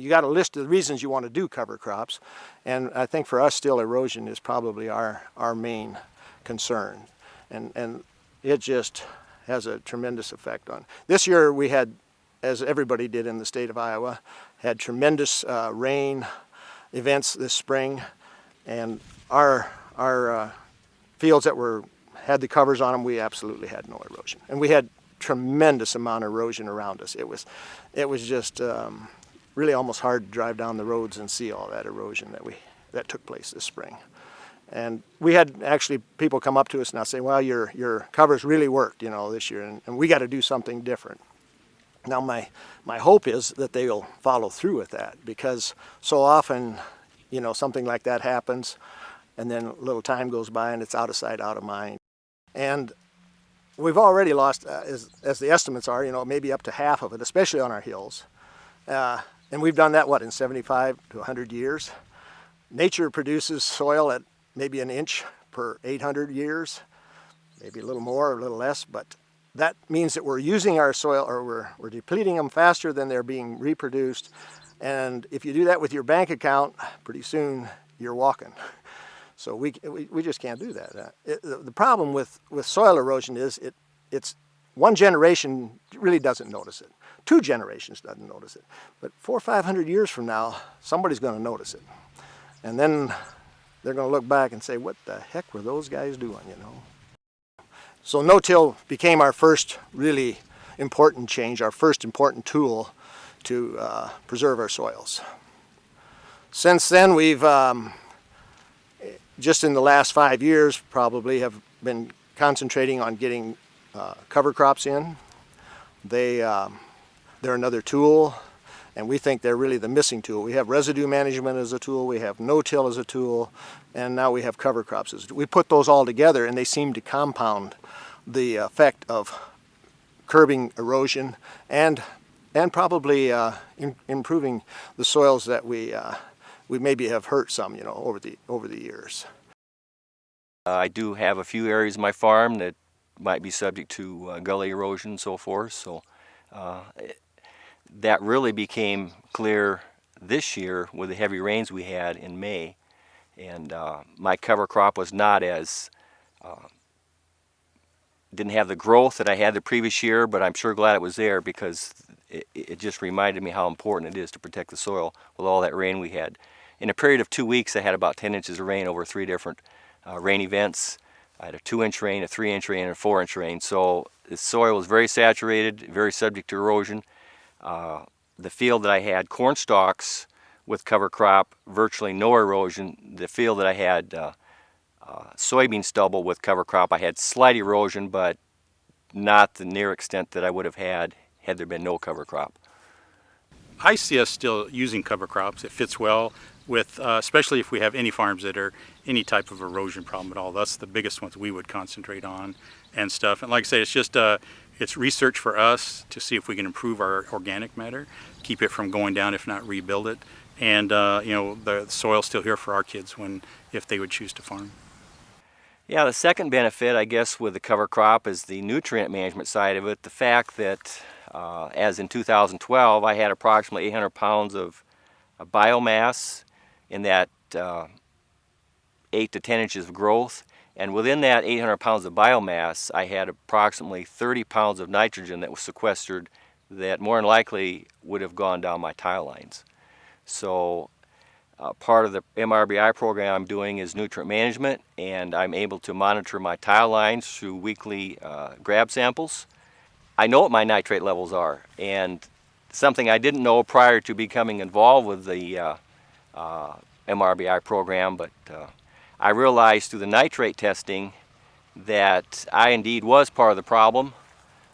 You got a list of the reasons you want to do cover crops, and I think for us still erosion is probably our main concern, and it just has a tremendous effect on. This year we had, as everybody did in the state of Iowa, had tremendous rain events this spring, and our fields that had the covers on them, we absolutely had no erosion, and we had tremendous amount of erosion around us. It was just really almost hard to drive down the roads and see all that erosion that took place this spring. And we had actually people come up to us now saying, well, your covers really worked, this year, and we got to do something different. Now my hope is that they'll follow through with that, because so often, something like that happens, and then a little time goes by and it's out of sight, out of mind. And we've already lost, as the estimates are, maybe up to half of it, especially on our hills. And we've done that, in 75 to 100 years? Nature produces soil at maybe an inch per 800 years, maybe a little more or a little less, but that means that we're using our soil, or we're depleting them faster than they're being reproduced. And if you do that with your bank account, pretty soon you're walking. So we just can't do that. The problem with soil erosion is it's one generation really doesn't notice it. 2 generations doesn't notice it. But 400 or 500 years from now, somebody's going to notice it. And then they're going to look back and say, what the heck were those guys doing, So no-till became our first really important change, our first important tool to preserve our soils. Since then, we've, just in the last 5 years, probably have been concentrating on getting cover crops in. They're another tool, and we think they're really the missing tool. We have residue management as a tool, we have no-till as a tool, and now we have cover crops as a tool. We put those all together, and they seem to compound the effect of curbing erosion and probably improving the soils that we maybe have hurt some, over the years. I do have a few areas of my farm that might be subject to gully erosion and so forth, so that really became clear this year with the heavy rains we had in May. And my cover crop was not as, didn't have the growth that I had the previous year, but I'm sure glad it was there, because it just reminded me how important it is to protect the soil with all that rain we had. In a period of 2 weeks, I had about 10 inches of rain over 3 different rain events. I had a 2-inch rain, a 3-inch rain, and a 4-inch rain. So the soil was very saturated, very subject to erosion. The field that I had corn stalks with cover crop, virtually no erosion. The field that I had soybean stubble with cover crop, I had slight erosion, but not the near extent that I would have had there been no cover crop. I see us still using cover crops. It fits well with, especially if we have any farms that are any type of erosion problem at all. That's the biggest ones we would concentrate on and stuff. And like I say, it's just it's research for us to see if we can improve our organic matter, keep it from going down, if not rebuild it. And the soil's still here for our kids if they would choose to farm. Yeah, the second benefit, I guess, with the cover crop is the nutrient management side of it. The fact that, as in 2012, I had approximately 800 pounds of biomass in that 8 to 10 inches of growth. And within that 800 pounds of biomass, I had approximately 30 pounds of nitrogen that was sequestered that more than likely would have gone down my tile lines. So part of the MRBI program I'm doing is nutrient management, and I'm able to monitor my tile lines through weekly grab samples. I know what my nitrate levels are, and something I didn't know prior to becoming involved with the MRBI program, but I realized through the nitrate testing that I indeed was part of the problem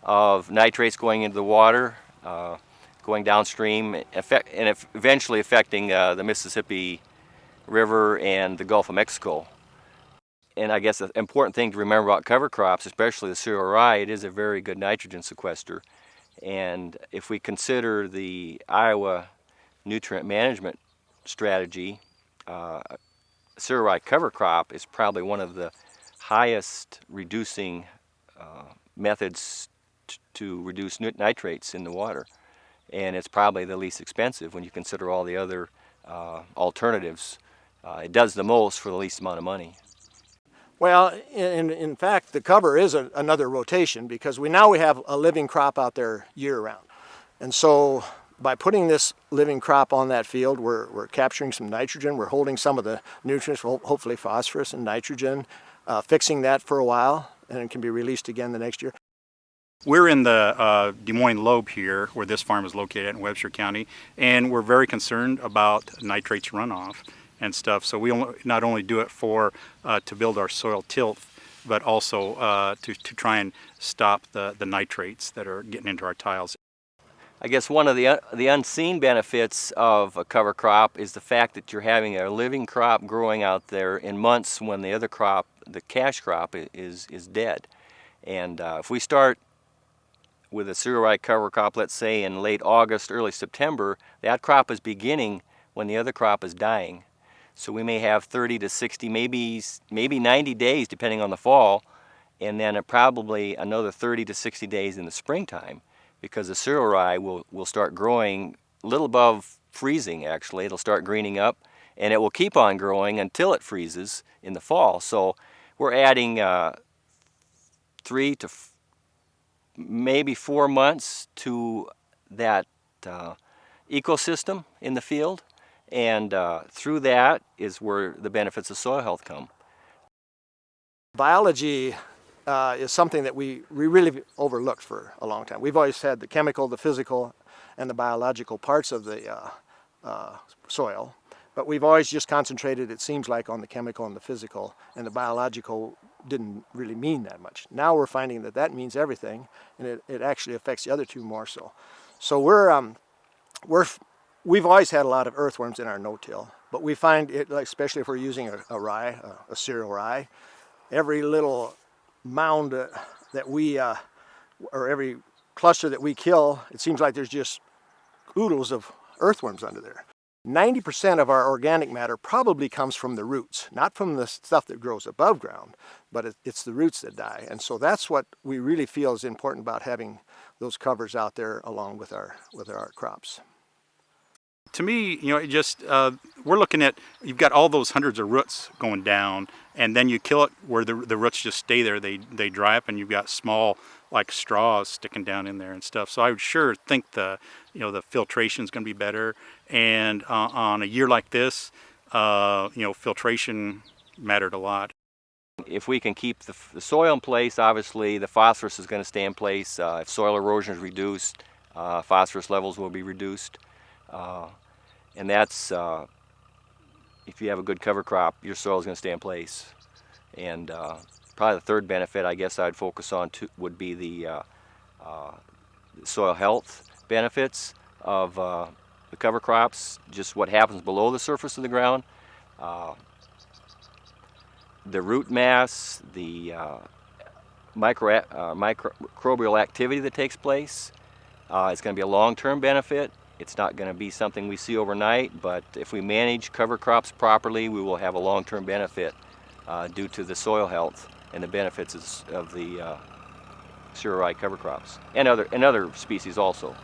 of nitrates going into the water, going downstream, and eventually affecting the Mississippi River and the Gulf of Mexico. And I guess the important thing to remember about cover crops, especially the cereal rye, it is a very good nitrogen sequester. And if we consider the Iowa nutrient management strategy, cereal rye cover crop is probably one of the highest reducing methods to reduce nitrates in the water. and it's probably the least expensive when you consider all the other alternatives. It does the most for the least amount of money. Well, in fact, the cover is another rotation because we have a living crop out there year-round. And so by putting this living crop on that field, we're capturing some nitrogen, we're holding some of the nutrients, hopefully phosphorus and nitrogen, fixing that for a while, and it can be released again the next year. We're in the Des Moines lobe here, where this farm is located in Webster County, and we're very concerned about nitrates runoff and stuff. So we not only do it to build our soil tilth, but also to try and stop the nitrates that are getting into our tiles. I guess one of the unseen benefits of a cover crop is the fact that you're having a living crop growing out there in months when the other crop, the cash crop, is dead. And if we start with a cereal rye cover crop, let's say in late August, early September, that crop is beginning when the other crop is dying. So we may have 30 to 60, maybe 90 days depending on the fall, and then probably another 30 to 60 days in the springtime, because the cereal rye will start growing a little above freezing actually. It'll start greening up, and it will keep on growing until it freezes in the fall. So we're adding 3 to maybe 4 months to that ecosystem in the field, and through that is where the benefits of soil health come. Biology is something that we really overlooked for a long time. We've always had the chemical, the physical, and the biological parts of the soil, but we've always just concentrated, it seems like, on the chemical and the physical, and the biological didn't really mean that much. Now we're finding that that means everything, and it actually affects the other two more so. So we've always had a lot of earthworms in our no-till, but we find it, like, especially if we're using a rye, a cereal rye, every little mound that we, or every cluster that we kill, it seems like there's just oodles of earthworms under there. 90% of our organic matter probably comes from the roots, not from the stuff that grows above ground, but it's the roots that die. And so that's what we really feel is important about having those covers out there along with our crops. To me, it just, we're looking at, you've got all those hundreds of roots going down, and then you kill it where the roots just stay there, they dry up, and you've got small, like, straws sticking down in there and stuff. So I would sure think the filtration is going to be better, and on a year like this, filtration mattered a lot. If we can keep the soil in place, obviously the phosphorus is going to stay in place. If soil erosion is reduced, phosphorus levels will be reduced. And that's, if you have a good cover crop, your soil is going to stay in place. And probably the third benefit I guess I'd focus on would be the soil health benefits of the cover crops, just what happens below the surface of the ground. The root mass, the microbial activity that takes place, it's going to be a long-term benefit. It's not going to be something we see overnight, but if we manage cover crops properly, we will have a long-term benefit due to the soil health and the benefits of the cereal rye cover crops, and other species also.